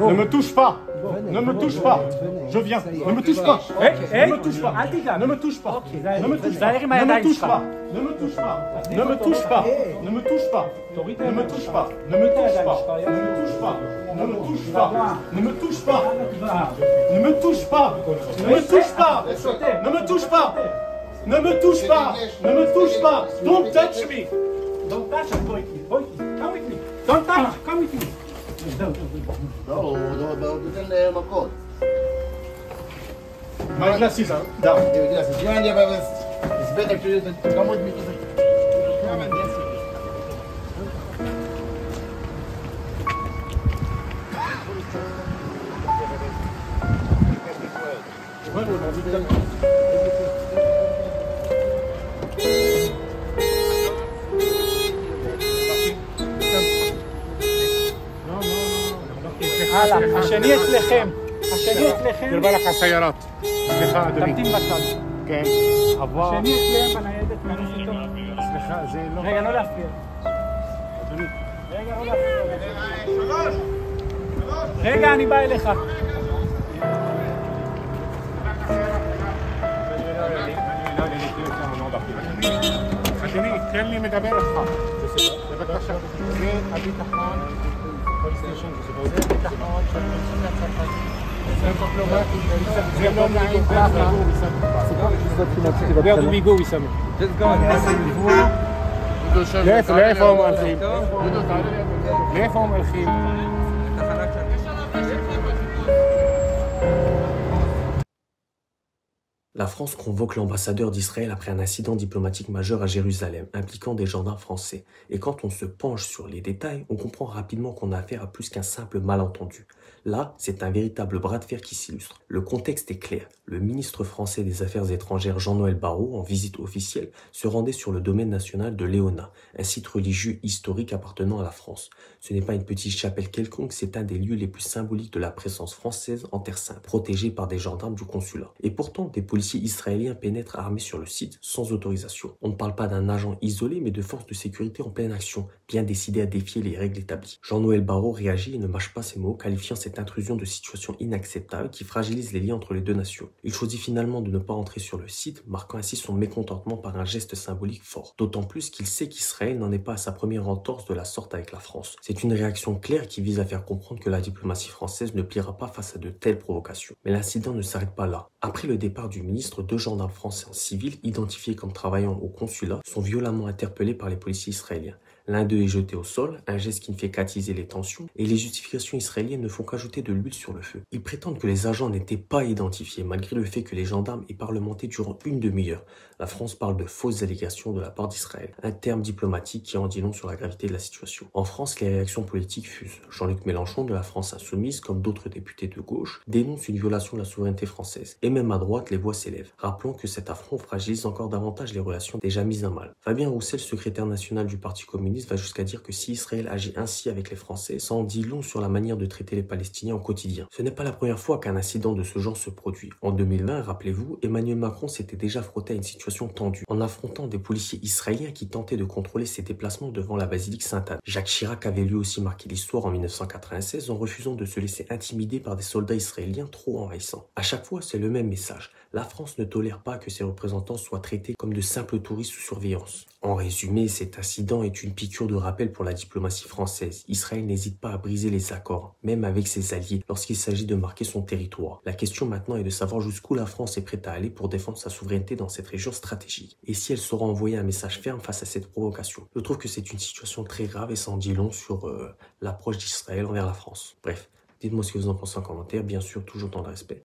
Ne me touche pas. Ne me touche pas. Je viens. Ne me touche pas. Ne me touche pas. Ne me touche pas. Ne me touche pas. Ne me touche pas. Ne me touche pas. Ne me touche pas. Ne me touche pas. Ne me touche pas. Ne me touche pas. Ne me touche pas. Ne me touche pas. Ne me touche pas. Ne me touche pas. Ne me touche pas. Ne me touche pas. Ne me touche pas. Don't touch me. Don't touch me. Come with me. Don't touch. Come with me. לא, הוא נותן להם מכות. My glasses are down. Behind you, but it's better to come with me to the... Come and dance. הלאה, השני אצלכם. השני אצלכם. תרבה לך סיירות. סליחה, אדוני. תמתין בצד. כן. השני אצלם בניידת מהנוס איתו. סליחה, זה לא... רגע, לא להפריע. אדוני. רגע, לא להפריע. רגע, אני בא אליך. אדוני, תן לי מדבר איתך. בבקשה. זה הביטחון. זה ביטחון של ממשלת צרפת. זה לא נעים ככה. Where do we go, Wissam? לאיפה הם הולכים? לאיפה הם הולכים? La France convoque l'ambassadeur d'Israël après un incident diplomatique majeur à Jérusalem, impliquant des gendarmes français. Et quand on se penche sur les détails, on comprend rapidement qu'on a affaire à plus qu'un simple malentendu. Là, c'est un véritable bras de fer qui s'illustre. Le contexte est clair. Le ministre français des Affaires étrangères Jean-Noël Barrot, en visite officielle, se rendait sur le domaine national de Léona, un site religieux historique appartenant à la France. Ce n'est pas une petite chapelle quelconque, c'est un des lieux les plus symboliques de la présence française en Terre Sainte, protégé par des gendarmes du consulat. Et pourtant, des policiers israéliens pénètrent armés sur le site, sans autorisation. On ne parle pas d'un agent isolé, mais de forces de sécurité en pleine action, bien décidées à défier les règles établies. Jean-Noël Barrot réagit et ne mâche pas ses mots, qualifiant cette intrusion de situation inacceptable qui fragilise les liens entre les deux nations. Il choisit finalement de ne pas entrer sur le site, marquant ainsi son mécontentement par un geste symbolique fort. D'autant plus qu'il sait qu'Israël n'en est pas à sa première entorse de la sorte avec la France. C'est une réaction claire qui vise à faire comprendre que la diplomatie française ne pliera pas face à de telles provocations. Mais l'incident ne s'arrête pas là. Après le départ du ministre, 2 gendarmes français en civil, identifiés comme travaillant au consulat, sont violemment interpellés par les policiers israéliens. L'un d'eux est jeté au sol, un geste qui ne fait qu'attiser les tensions, et les justifications israéliennes ne font qu'ajouter de l'huile sur le feu. Ils prétendent que les agents n'étaient pas identifiés, malgré le fait que les gendarmes aient parlementé durant une demi-heure. La France parle de fausses allégations de la part d'Israël, un terme diplomatique qui en dit long sur la gravité de la situation. En France, les réactions politiques fusent. Jean-Luc Mélenchon de la France Insoumise, comme d'autres députés de gauche, dénonce une violation de la souveraineté française. Et même à droite, les voix s'élèvent. Rappelons que cet affront fragilise encore davantage les relations déjà mises à mal. Fabien Roussel, secrétaire national du Parti communiste, va jusqu'à dire que si Israël agit ainsi avec les Français, ça en dit long sur la manière de traiter les Palestiniens au quotidien. Ce n'est pas la première fois qu'un incident de ce genre se produit. En 2020, rappelez-vous, Emmanuel Macron s'était déjà frotté à une situation tendue, en affrontant des policiers israéliens qui tentaient de contrôler ses déplacements devant la basilique Sainte-Anne. Jacques Chirac avait lui aussi marqué l'histoire en 1996 en refusant de se laisser intimider par des soldats israéliens trop envahissants. À chaque fois, c'est le même message. La France ne tolère pas que ses représentants soient traités comme de simples touristes sous surveillance. En résumé, cet incident est une piqûre de rappel pour la diplomatie française. Israël n'hésite pas à briser les accords, même avec ses alliés, lorsqu'il s'agit de marquer son territoire. La question maintenant est de savoir jusqu'où la France est prête à aller pour défendre sa souveraineté dans cette région stratégique. Et si elle saura envoyer un message ferme face à cette provocation. Je trouve que c'est une situation très grave et ça en dit long sur l'approche d'Israël envers la France. Bref, dites-moi ce que vous en pensez en commentaire, bien sûr toujours dans le respect.